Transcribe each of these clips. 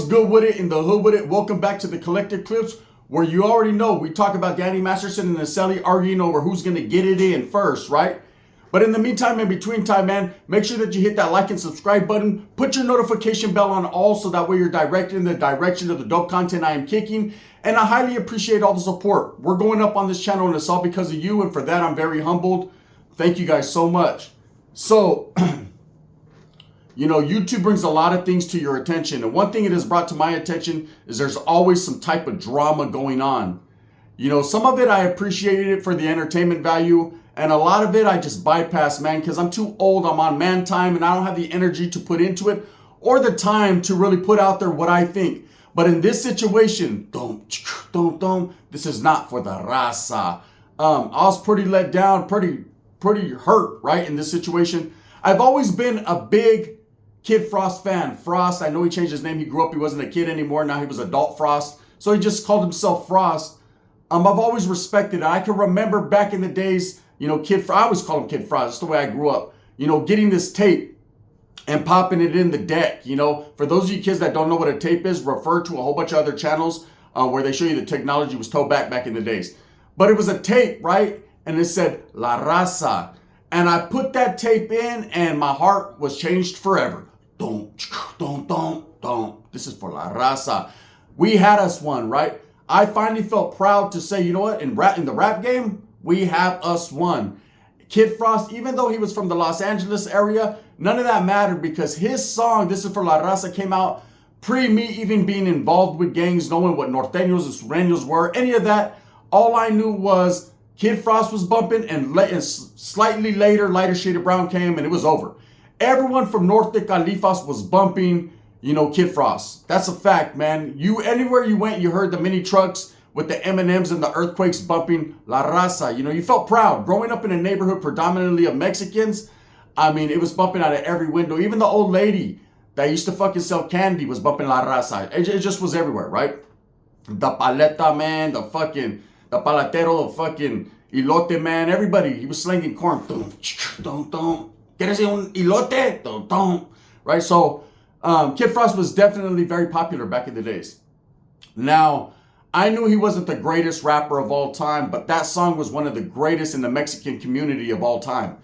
What's good with it, in the hood with it? Welcome back to the Collective Clips, where you already know we talk about Danny Masterson and Naselli arguing over who's going to get it in first, right? But in the meantime, in between time, man, make sure that you hit that like and subscribe button. Put your notification bell on all so that way you're directed in the direction of the dope content I am kicking. And I highly appreciate all the support. We're going up on this channel and it's all because of you. And for that, I'm very humbled. Thank you guys so much. So, you know, YouTube brings a lot of things to your attention. And one thing it has brought to my attention is there's always some type of drama going on. You know, some of it I appreciated it for the entertainment value. And a lot of it I just bypass, man, because I'm too old. I'm on man time and I don't have the energy to put into it or the time to really put out there what I think. But in this situation, this is not for the raza. I was pretty let down, pretty hurt, right, in this situation. I've always been a big Kid Frost fan. Frost, I know he changed his name. He grew up, he wasn't a kid anymore. Now he was adult Frost. So he just called himself Frost. I've always respected it. I can remember back in the days, you know, I always call him Kid Frost. That's the way I grew up. You know, getting this tape and popping it in the deck. You know, for those of you kids that don't know what a tape is, refer to a whole bunch of other channels where they show you the technology was towed back in the days. But it was a tape, right? And it said La Raza. And I put that tape in and my heart was changed forever. This is for La Raza. We had us one, right? I finally felt proud to say, you know what? In the rap game, we have us one. Kid Frost, even though he was from the Los Angeles area, none of that mattered because his song, This Is For La Raza, came out pre me even being involved with gangs, knowing what norteños and sureños were, any of that. All I knew was Kid Frost was bumping and slightly later, Lighter Shade of Brown came and it was over. Everyone from North de Califas was bumping, you know, Kid Frost. That's a fact, man. Anywhere you went, you heard the mini trucks with the M&Ms and the Earthquakes bumping La Raza. You know, you felt proud. Growing up in a neighborhood predominantly of Mexicans, I mean, it was bumping out of every window. Even the old lady that used to fucking sell candy was bumping La Raza. It just was everywhere, right? The paleta, man, the palatero, the fucking elote, man. Everybody, he was slinging corn. ¿Quieres un elote? Right? So, Kid Frost was definitely very popular back in the days. Now, I knew he wasn't the greatest rapper of all time, but that song was one of the greatest in the Mexican community of all time.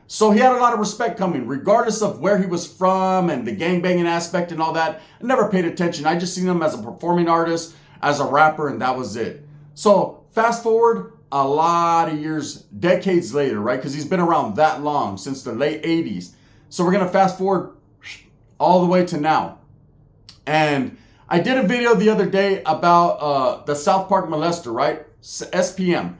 So he had a lot of respect coming, regardless of where he was from and the gangbanging aspect and all that. I never paid attention. I just seen him as a performing artist, as a rapper, and that was it. So fast forward a lot of years, decades later, right? Because he's been around that long, since the late 80s. So we're going to fast forward all the way to now. And I did a video the other day about the South Park molester, right? SPM.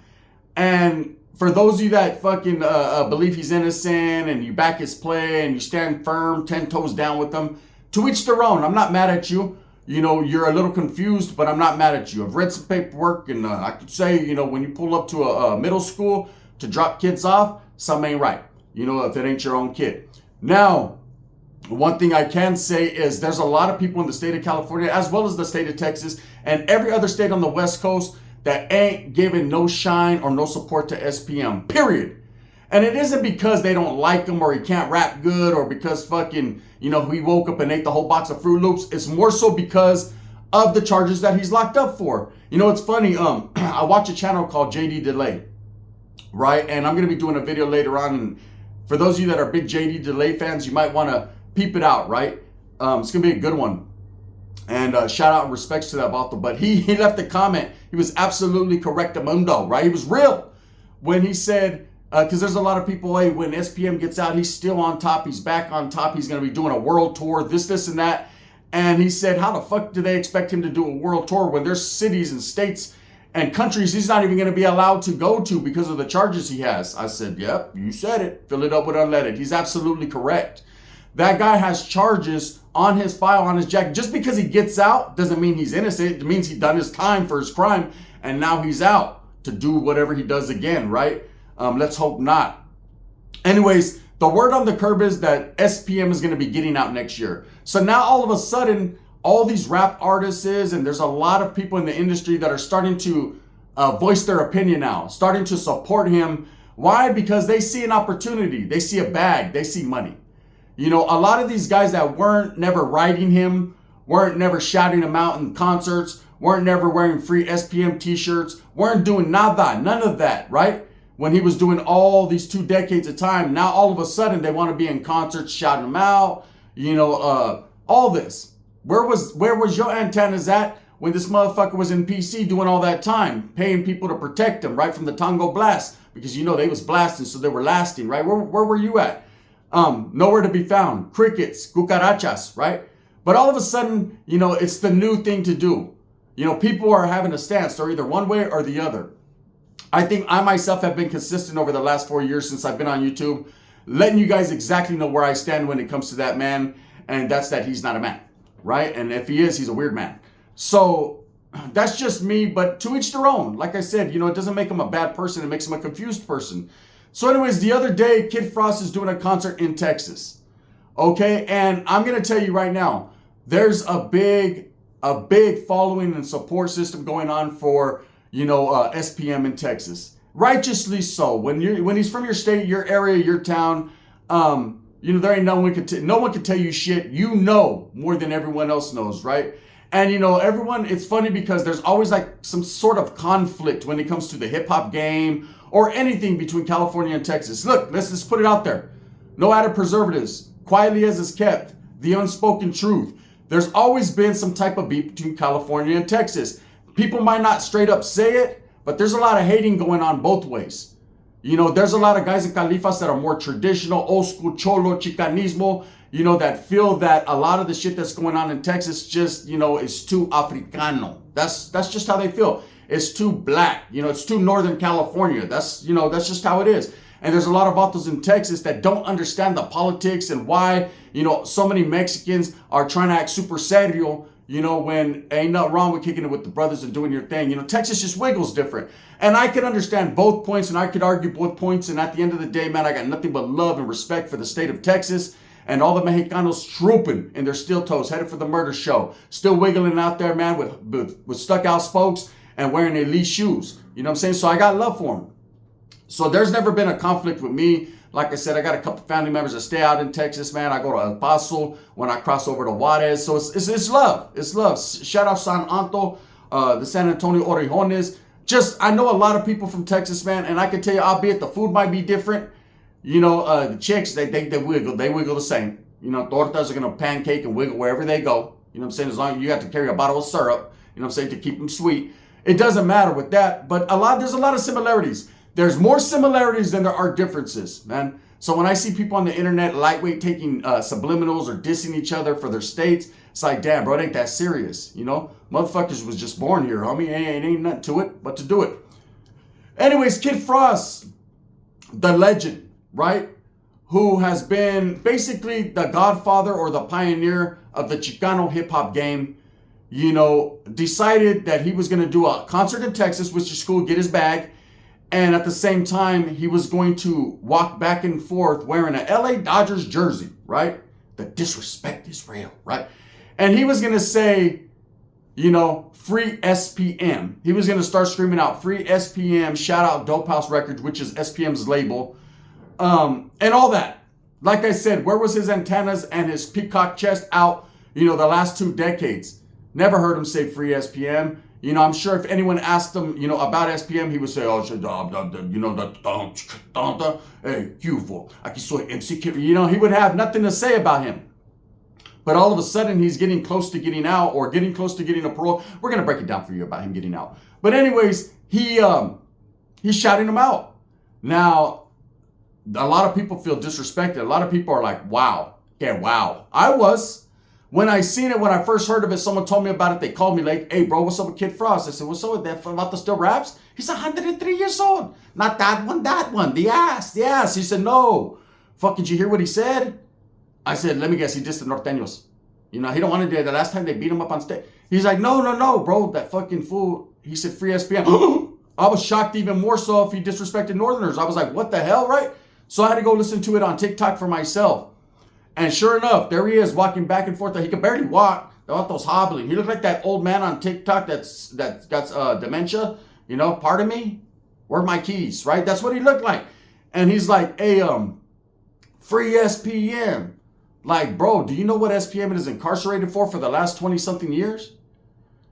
And for those of you that fucking believe he's innocent and you back his play and you stand firm, 10 toes down with him, to each their own. I'm not mad at you. You know, you're a little confused, but I'm not mad at you. I've read some paperwork and I could say, you know, when you pull up to a middle school to drop kids off, something ain't right. You know, if it ain't your own kid. Now, one thing I can say is there's a lot of people in the state of California, as well as the state of Texas, and every other state on the West Coast that ain't giving no shine or no support to SPM, period. And it isn't because they don't like him or he can't rap good or because fucking, you know, he woke up and ate the whole box of Fruit Loops. It's more so because of the charges that he's locked up for. You know, it's funny. I watch a channel called JD Delay, right? And I'm going to be doing a video later on. And for those of you that are big JD Delay fans, you might want to peep it out, right? It's going to be a good one. And shout out and respects to that vato. But he left a comment. He was absolutely correctamundo, right? He was real when he said, because there's a lot of people, hey, when SPM gets out, he's still on top. He's back on top. He's going to be doing a world tour, this, and that. And he said, how the fuck do they expect him to do a world tour when there's cities and states and countries he's not even going to be allowed to go to because of the charges he has? I said, yep, you said it. Fill it up with unleaded. He's absolutely correct. That guy has charges on his file, on his jacket. Just because he gets out doesn't mean he's innocent. It means he done his time for his crime, and now he's out to do whatever he does again, right? Let's hope not. Anyways, the word on the curb is that SPM is going to be getting out next year. So now all of a sudden, all these rap artists and there's a lot of people in the industry that are starting to voice their opinion now, starting to support him. Why? Because they see an opportunity. They see a bag. They see money. You know, a lot of these guys that weren't never writing him, weren't never shouting him out in concerts, weren't never wearing free SPM t-shirts, weren't doing nada, none of that, right? When he was doing all these 2 decades of time, now all of a sudden they want to be in concerts shouting him out, all this. Where was your antennas at when this motherfucker was in PC doing all that time, paying people to protect him, right, from the Tango blast? Because they was blasting, so they were lasting, right? Where were you at? Nowhere to be found. Crickets, cucarachas, right? But all of a sudden, it's the new thing to do. People are having a stance. They're either one way or the other. I think I myself have been consistent over the last 4 years since I've been on YouTube, letting you guys exactly know where I stand when it comes to that man. And that's that he's not a man, right? And if he is, he's a weird man. So that's just me, but to each their own. Like I said, it doesn't make him a bad person. It makes him a confused person. So anyways, the other day, Kid Frost is doing a concert in Texas. Okay, and I'm going to tell you right now, there's a big following and support system going on for, SPM in Texas. Righteously so. When he's from your state, your area, your town, there ain't no one can tell you shit. More than everyone else knows, right? And everyone, it's funny because there's always like some sort of conflict when it comes to the hip hop game or anything between California and Texas. Look, let's just put it out there. No added preservatives, quietly as is kept, the unspoken truth. There's always been some type of beef between California and Texas. People might not straight up say it, but there's a lot of hating going on both ways. There's a lot of guys in Califas that are more traditional, old school, cholo, chicanismo, that feel that a lot of the shit that's going on in Texas just, is too Africano. That's just how they feel. It's too black. It's too Northern California. That's just how it is. And there's a lot of vatos in Texas that don't understand the politics and why, so many Mexicans are trying to act super serio, when ain't nothing wrong with kicking it with the brothers and doing your thing. Texas just wiggles different. And I can understand both points and I could argue both points. And at the end of the day, man, I got nothing but love and respect for the state of Texas and all the Mexicanos trooping in their steel toes, headed for the murder show. Still wiggling out there, man, with stuck out spokes and wearing elite shoes. You know what I'm saying? So I got love for them. So there's never been a conflict with me. Like I said, I got a couple family members that stay out in Texas, man. I go to El Paso when I cross over to Juarez. So it's love. It's love. Shout out San Anto, the San Antonio Orejones. I know a lot of people from Texas, man. And I can tell you, albeit the food might be different, the chicks, they wiggle. They wiggle the same. Tortas are going to pancake and wiggle wherever they go. You know what I'm saying? As long as you have to carry a bottle of syrup, to keep them sweet. It doesn't matter with that. But there's a lot of similarities. There's more similarities than there are differences, man. So when I see people on the internet lightweight taking subliminals or dissing each other for their states, it's like, damn, bro, it ain't that serious. Motherfuckers was just born here, homie. Ain't nothing to it but to do it. Anyways, Kid Frost, the legend, right? Who has been basically the godfather or the pioneer of the Chicano hip hop game, decided that he was going to do a concert in Texas, which is cool, get his bag. And at the same time, he was going to walk back and forth wearing an LA Dodgers jersey, right? The disrespect is real, right? And he was going to say, free SPM. He was going to start screaming out free SPM, shout out Dope House Records, which is SPM's label, and all that. Like I said, where was his antennas and his peacock chest out, the last 2 decades? Never heard him say free SPM. I'm sure if anyone asked him, about SPM, he would say, oh, hey, Q4, aquí soy MC Kid. He would have nothing to say about him. But all of a sudden, he's getting close to getting out or getting close to getting a parole. We're going to break it down for you about him getting out. But anyways, he's shouting him out. Now, a lot of people feel disrespected. A lot of people are like, wow. Yeah, wow. I was. When I seen it, when I first heard of it, someone told me about it. They called me like, hey, bro, what's up with Kid Frost? I said, what's up with that? About the still raps? He's 103 years old. Not that one, the ass. He said, no. Fuck, did you hear what he said? I said, let me guess, he dissed the Norteños. He don't want to do it. The last time they beat him up on stage. He's like, no, bro, that fucking fool. He said, free SPM. I was shocked even more so if he disrespected Northerners. I was like, what the hell, right? So I had to go listen to it on TikTok for myself. And sure enough, there he is walking back and forth. He could barely walk. The vatos hobbling. He looked like that old man on TikTok that's got dementia. Pardon me? Where are my keys, right? That's what he looked like. And he's like, hey, free SPM. Like, bro, do you know what SPM is incarcerated for the last 20-something years?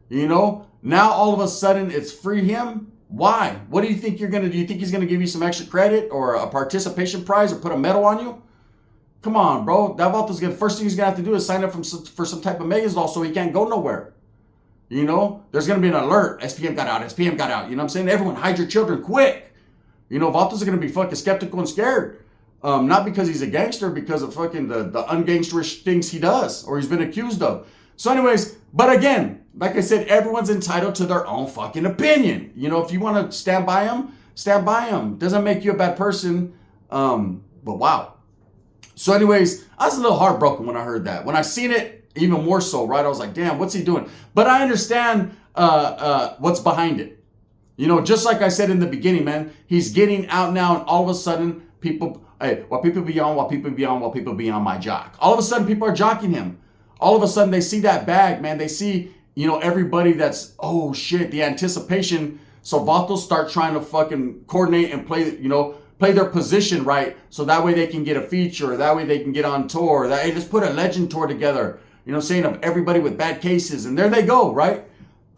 You know, now all of a sudden it's free him. Why? What do you think you're going to do? You think he's going to give you some extra credit or a participation prize or put a medal on you? Come on, bro. That Vato's going to, first thing he's going to have to do is sign up for some type of Megas law so he can't go nowhere. You know, there's going to be an alert. SPM got out. SPM got out. You know what I'm saying? Everyone hide your children quick. You know, Vatos are going to be fucking skeptical and scared. Not because he's a gangster, because of fucking the ungangsterish things he does or he's been accused of. So anyways, but again, like I said, everyone's entitled to their own fucking opinion. You know, if you want to stand by him, stand by him. Doesn't make you a bad person. But wow. So anyways, I was a little heartbroken when I heard that. When I seen it, even more so, right? I was like, damn, what's he doing? But I understand what's behind it. You know, just like I said in the beginning, man, he's getting out now and all of a sudden people, hey, while people be on my jock. All of a sudden people are jocking him. All of a sudden they see that bag, man. They see, you know, everybody that's, oh shit, the anticipation. So Vatos start trying to fucking coordinate and play, you know, play their position right. So that way they can get a feature. That way they can get on tour. That, hey, just put a legend tour together. You know what I'm saying? Of everybody with bad cases. And there they go, right?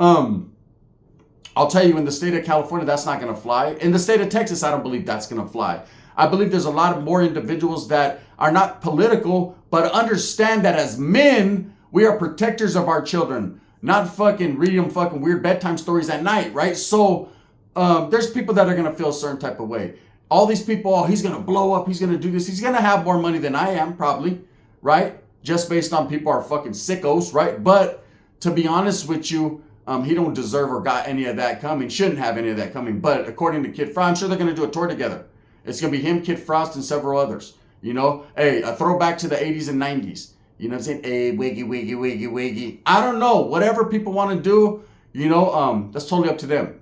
I'll tell you, in the state of California, that's not going to fly. In the state of Texas, I don't believe that's going to fly. I believe there's a lot of more individuals that are not political, but understand that as men, we are protectors of our children. Not fucking read them fucking weird bedtime stories at night, right? So there's people that are going to feel a certain type of way. All these people, oh, he's going to blow up. He's going to do this. He's going to have more money than I am, probably, right? Just based on people are fucking sickos, right? But to be honest with you, he don't deserve or got any of that coming. Shouldn't have any of that coming. But according to Kid Frost, I'm sure they're going to do a tour together. It's going to be him, Kid Frost, and several others. You know, hey, a throwback to the 80s and 90s. You know what I'm saying? Hey, wiggy, wiggy, wiggy, wiggy. I don't know. Whatever people want to do, you know, that's totally up to them.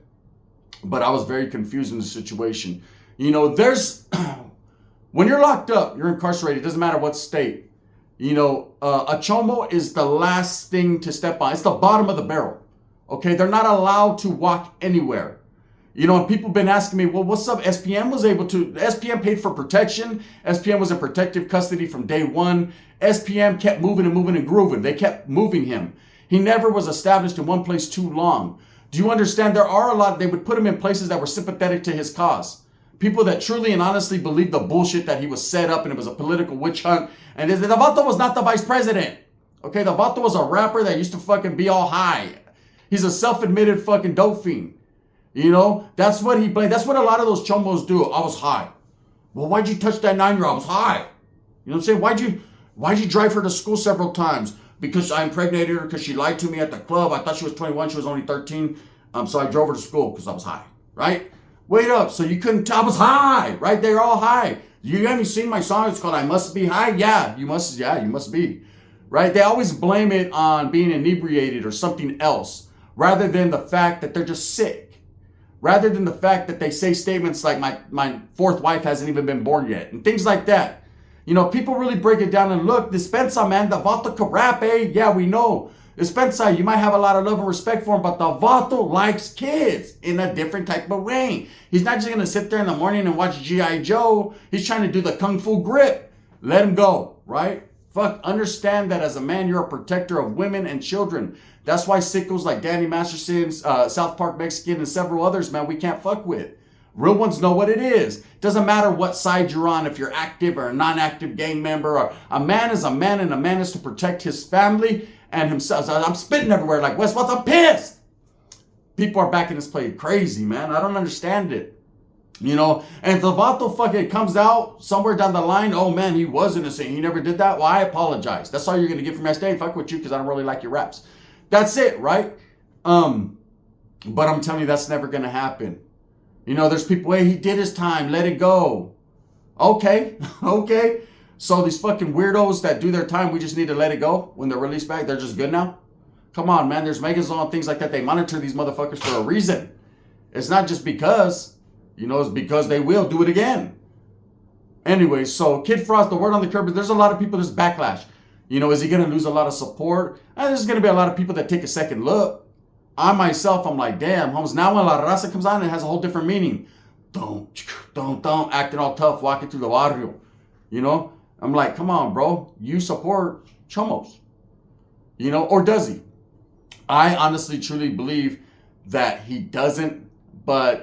But I was very confused in the situation. You know, there's, when you're locked up, you're incarcerated, it doesn't matter what state. You know, a chomo is the last thing to step on. It's the bottom of the barrel. Okay, they're not allowed to walk anywhere. You know, and people have been asking me, well, what's up? SPM was able to, SPM paid for protection. SPM was in protective custody from day one. SPM kept moving and grooving. They kept moving him. He never was established in one place too long. Do you understand? There are a lot, they would put him in places that were sympathetic to his cause. People that truly and honestly believed the bullshit that he was set up and it was a political witch hunt. And the Vato was not the vice president. Okay, the Vato was a rapper that used to fucking be all high. He's a self-admitted fucking dope fiend. You know, that's what he played. That's what a lot of those chomos do. I was high. Well, why'd you touch that 9-year-old? I was high. You know what I'm saying? Why'd you drive her to school several times? Because I impregnated her because she lied to me at the club. I thought she was 21. She was only 13. So I drove her to school because I was high, right? Wait up. So you couldn't tell I was high, right? They're all high. You haven't seen my song. It's called I Must Be High. Yeah, you must be, right? They always blame it on being inebriated or something else rather than the fact that they're just sick. Rather than the fact that they say statements like my fourth wife hasn't even been born yet and things like that. You know, people really break it down and look, Dispensa, man, the Vato can rap, eh? Yeah, we know. Dispensa, you might have a lot of love and respect for him, but the Vato likes kids in a different type of way. He's not just going to sit there in the morning and watch G.I. Joe. He's trying to do the Kung Fu grip. Let him go, right? Fuck, understand that as a man, you're a protector of women and children. That's why sickos like Danny Masterson, South Park Mexican, and several others, man, we can't fuck with. Real ones know what it is. Doesn't matter what side you're on, if you're active or a non-active gang member. Or a man is a man, and a man is to protect his family and himself. I'm spitting everywhere like West, what's I'm pissed. People are back in this play crazy, man. I don't understand it. You know, and if the Vato fucking comes out somewhere down the line, oh man, he was innocent. He never did that. Well, I apologize. That's all you're going to get from me. I stay and fuck with you because I don't really like your raps. That's it, right? But I'm telling you, that's never going to happen. You know, there's people, hey, he did his time. Let it go. Okay. Okay. So these fucking weirdos that do their time, we just need to let it go when they're released back. They're just good now. Come on, man. There's Megazone and things like that. They monitor these motherfuckers for a reason. It's not just because, you know, it's because they will do it again. Anyway, so Kid Frost, the word on the curb, there's a lot of people, there's backlash. You know, is he going to lose a lot of support? There's going to be a lot of people that take a second look. I myself, I'm like, damn, homes. Now when La Raza comes on, it has a whole different meaning. Don't, acting all tough, walking through the barrio. You know? I'm like, come on, bro. You support Chomos. Or does he? I honestly, truly believe that he doesn't, but,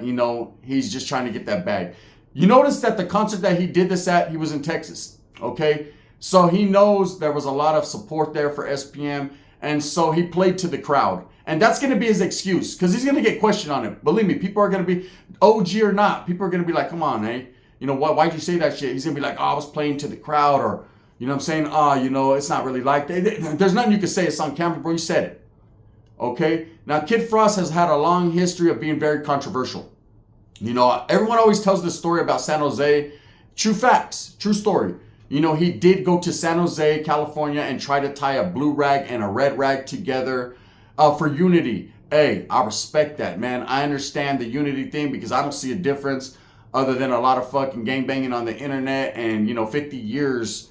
he's just trying to get that bag. You notice that the concert that he did this at, he was in Texas, okay? So he knows there was a lot of support there for SPM, and so he played to the crowd. And that's going to be his excuse, because he's going to get questioned on it. Believe me, people are going to be, OG or not, people are going to be like, come on, hey, why'd you say that shit? He's going to be like, oh, I was playing to the crowd, or, I'm saying, it's not really like that. There's nothing you can say. It's on camera, bro. You said it. Okay? Now, Kid Frost has had a long history of being very controversial. Everyone always tells this story about San Jose. True facts. True story. He did go to San Jose, California, and try to tie a blue rag and a red rag together for unity. Hey, I respect that, man. I understand the unity thing because I don't see a difference other than a lot of fucking gangbanging on the internet and, 50 years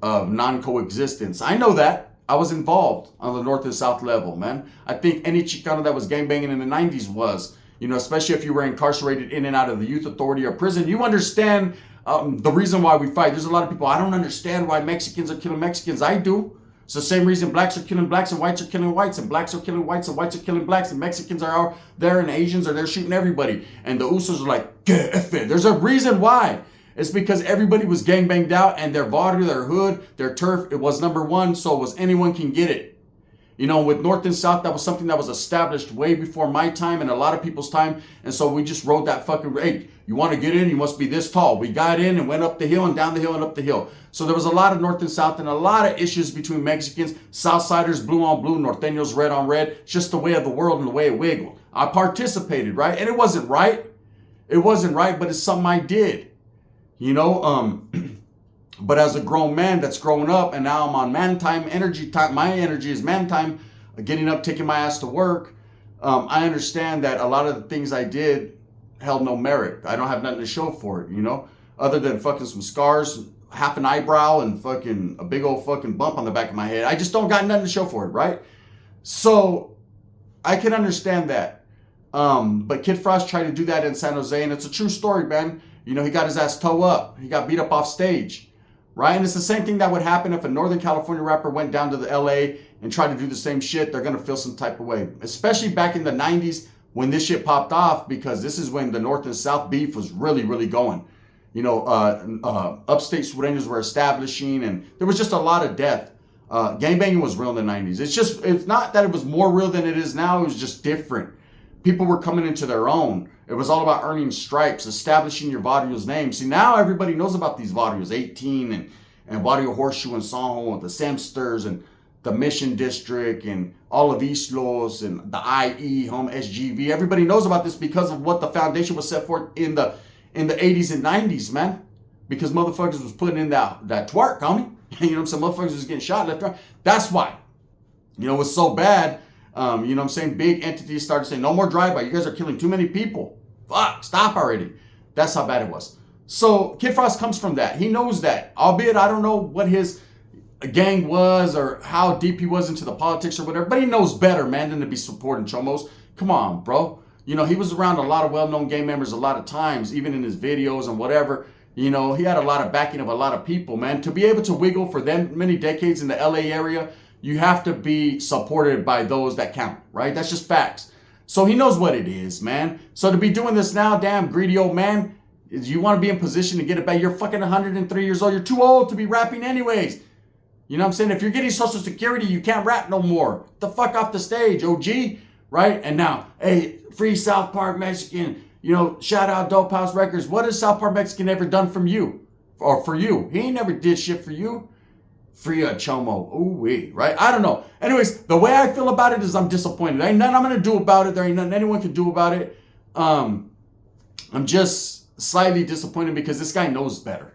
of non-coexistence. I know that. I was involved on the North and South level, man. I think any Chicano that was gangbanging in the 90s was, especially if you were incarcerated in and out of the youth authority or prison. You understand the reason why we fight. There's a lot of people, I don't understand why Mexicans are killing Mexicans. I do. It's the same reason blacks are killing blacks and whites are killing whites, and blacks are killing whites and whites are killing blacks, and Mexicans are out there and Asians are there shooting everybody. And the Usos are like, get it. There's a reason why. It's because everybody was gangbanged out, and their barrio, their hood, their turf, it was number one, so it was anyone can get it. With North and South, that was something that was established way before my time and a lot of people's time. And so we just rode that fucking, hey, you want to get in, you must be this tall. We got in and went up the hill and down the hill and up the hill. So there was a lot of North and South and a lot of issues between Mexicans, Southsiders, blue on blue, Norteños, red on red. It's just the way of the world and the way it wiggled. I participated, right? And it wasn't right. It wasn't right, but it's something I did. But as a grown man that's growing up, and now I'm on man time, energy time, my energy is man time, getting up, taking my ass to work, I understand that a lot of the things I did held no merit. I don't have nothing to show for it, other than fucking some scars, half an eyebrow, and fucking a big old fucking bump on the back of my head. I just don't got nothing to show for it, right? So I can understand that. But Kid Frost tried to do that in San Jose, and it's a true story, man. He got his ass toe up. He got beat up off stage. Right? And it's the same thing that would happen if a Northern California rapper went down to the LA and tried to do the same shit. They're going to feel some type of way. Especially back in the 90s when this shit popped off, because this is when the North and South beef was really, really going. Upstate Sureños were establishing, and there was just a lot of death. Gangbanging was real in the 90s. It's not that it was more real than it is now. It was just different. People were coming into their own. It was all about earning stripes, establishing your barrio's name. See, now everybody knows about these barrios, 18 and Barrio Horseshoe and Soho and the Semsters and the Mission District and all of East Los and the IE, home SGV. Everybody knows about this because of what the foundation was set forth in the 80s and 90s, man. Because motherfuckers was putting in that twerk, homie. Some motherfuckers was getting shot left, right. That's why. It was so bad. Big entities started saying, no more drive-by. You guys are killing too many people. Fuck, stop already. That's how bad it was. So Kid Frost comes from that. He knows that. Albeit, I don't know what his gang was or how deep he was into the politics or whatever, but he knows better, man, than to be supporting Chomos. Come on, bro. He was around a lot of well-known gang members a lot of times, even in his videos and whatever. He had a lot of backing of a lot of people, man. To be able to wiggle for them many decades in the LA area, you have to be supported by those that count, right? That's just facts. So he knows what it is, man. So to be doing this now, damn greedy old man, you want to be in position to get it back. You're fucking 103 years old. You're too old to be rapping anyways. You know what I'm saying? If you're getting Social Security, you can't rap no more. Get the fuck off the stage, OG, right? And now, hey, free South Park Mexican, shout out Dope House Records. What has South Park Mexican ever done from you? Or for you? He ain't never did shit for you. Free a Chomo. Ooh-wee, right? I don't know. Anyways, the way I feel about it is I'm disappointed. Ain't nothing I'm going to do about it. There ain't nothing anyone can do about it. I'm just slightly disappointed because this guy knows better.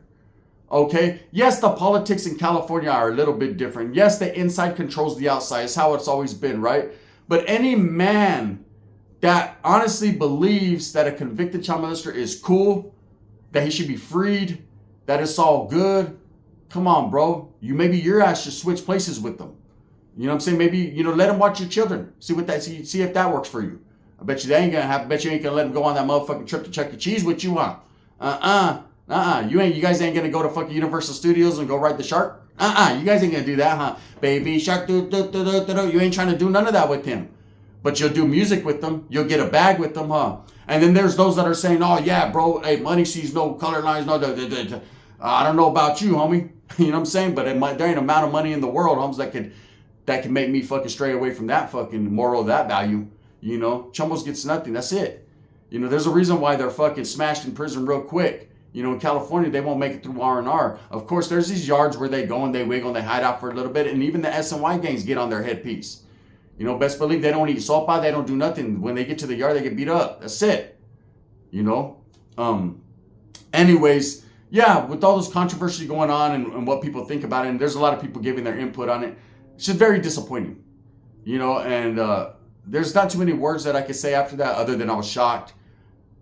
Okay? Yes, the politics in California are a little bit different. Yes, the inside controls the outside. It's how it's always been, right? But any man that honestly believes that a convicted child molester is cool, that he should be freed, that it's all good, come on, bro. Maybe your ass should switch places with them. You know what I'm saying? Maybe, let them watch your children. See if that works for you. I bet you that ain't gonna happen. I bet you ain't gonna let them go on that motherfucking trip to Chuck E. Cheese with you, huh? You guys ain't gonna go to fucking Universal Studios and go ride the shark? You guys ain't gonna do that, huh? Baby shark, you ain't trying to do none of that with him. But you'll do music with them. You'll get a bag with them, huh? And then there's those that are saying, oh yeah, bro, hey, money sees no color lines, no, I don't know about you, homie. You know what I'm saying? But there ain't amount of money in the world, homes, that can make me fucking stray away from that fucking moral, that value. You know, Chomos gets nothing. That's it. You know, there's a reason why they're fucking smashed in prison real quick. You know, in California, they won't make it through R&R. Of course, there's these yards where they go and they wiggle and they hide out for a little bit. And even the SNY gangs get on their headpiece. You know, best believe they don't eat sopa. They don't do nothing. When they get to the yard, they get beat up. That's it. You know? Anyways, yeah, with all this controversy going on and what people think about it, and there's a lot of people giving their input on it, it's just very disappointing. You know, and there's not too many words that I could say after that other than I was shocked.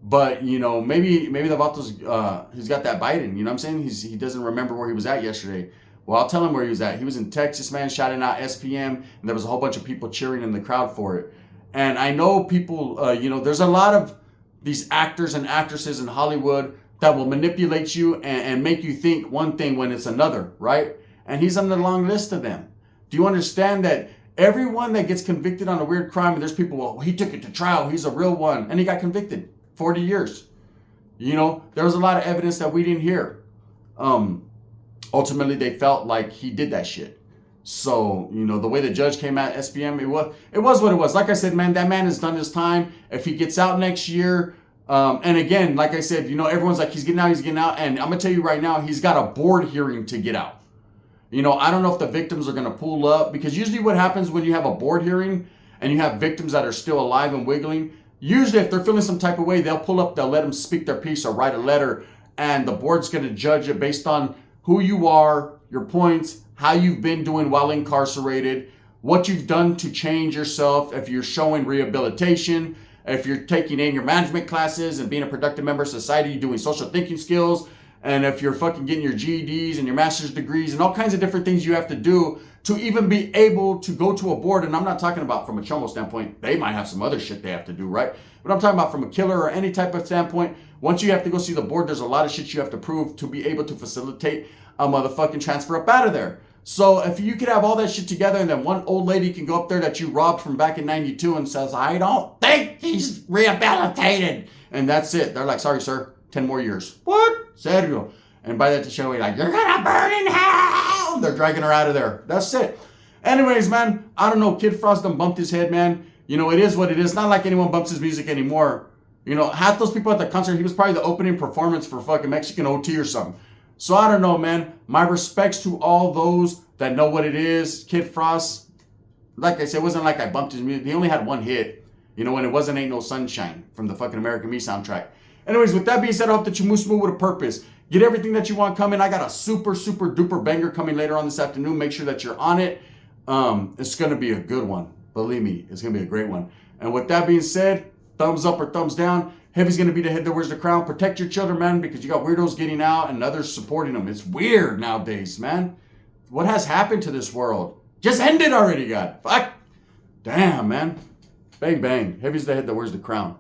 But, you know, maybe the Vatos, he's got that Biden, you know what I'm saying? He doesn't remember where he was at yesterday. Well, I'll tell him where he was at. He was in Texas, man, shouting out SPM, and there was a whole bunch of people cheering in the crowd for it. And I know people, you know, there's a lot of these actors and actresses in Hollywood that will manipulate you and make you think one thing when it's another, right? And he's on the long list of them. Do you understand that everyone that gets convicted on a weird crime, and there's people, well, he took it to trial, he's a real one, and he got convicted, 40 years. You know, there was a lot of evidence that we didn't hear. Ultimately, they felt like he did that shit. So, you know, the way the judge came at SPM, it was what it was. Like I said, man, that man has done his time. If he gets out next year, and again, like I said, you know, everyone's like, he's getting out. And I'm going to tell you right now, he's got a board hearing to get out. You know, I don't know if the victims are going to pull up, because usually what happens when you have a board hearing and you have victims that are still alive and wiggling, usually if they're feeling some type of way, they'll pull up, they'll let them speak their piece or write a letter, and the board's going to judge it based on who you are, your points, how you've been doing while incarcerated, what you've done to change yourself, if you're showing rehabilitation, if you're taking anger management classes and being a productive member of society, doing social thinking skills, and if you're fucking getting your GEDs and your master's degrees and all kinds of different things you have to do to even be able to go to a board. And I'm not talking about from a Chomo standpoint. They might have some other shit they have to do, right? But I'm talking about from a killer or any type of standpoint. Once you have to go see the board, there's a lot of shit you have to prove to be able to facilitate a motherfucking transfer up out of there. So if you could have all that shit together, and then one old lady can go up there that you robbed from back in 92 and says, I don't think he's rehabilitated. And that's it. They're like, sorry, sir, 10 more years. What? Serio. And by that, the show, like, you're going to burn in hell. They're dragging her out of there. That's it. Anyways, man, I don't know. Kid Frost done bumped his head, man. You know, it is what it is. Not like anyone bumps his music anymore. You know, half those people at the concert, he was probably the opening performance for fucking Mexican OT or something. So I don't know, man. My respects to all those that know what it is. Kid Frost, like I said, it wasn't like I bumped his music. He only had one hit, you know, and it wasn't Ain't No Sunshine from the fucking American Me soundtrack. Anyways, with that being said, I hope that you move smooth with a purpose. Get everything that you want coming. I got a super, super duper banger coming later on this afternoon. Make sure that you're on it. It's going to be a good one. Believe me, it's going to be a great one. And with that being said, thumbs up or thumbs down. Heavy's going to be the head that wears the crown. Protect your children, man, because you got weirdos getting out and others supporting them. It's weird nowadays, man. What has happened to this world? Just end it already, God. Fuck. Damn, man. Bang, bang. Heavy's the head that wears the crown.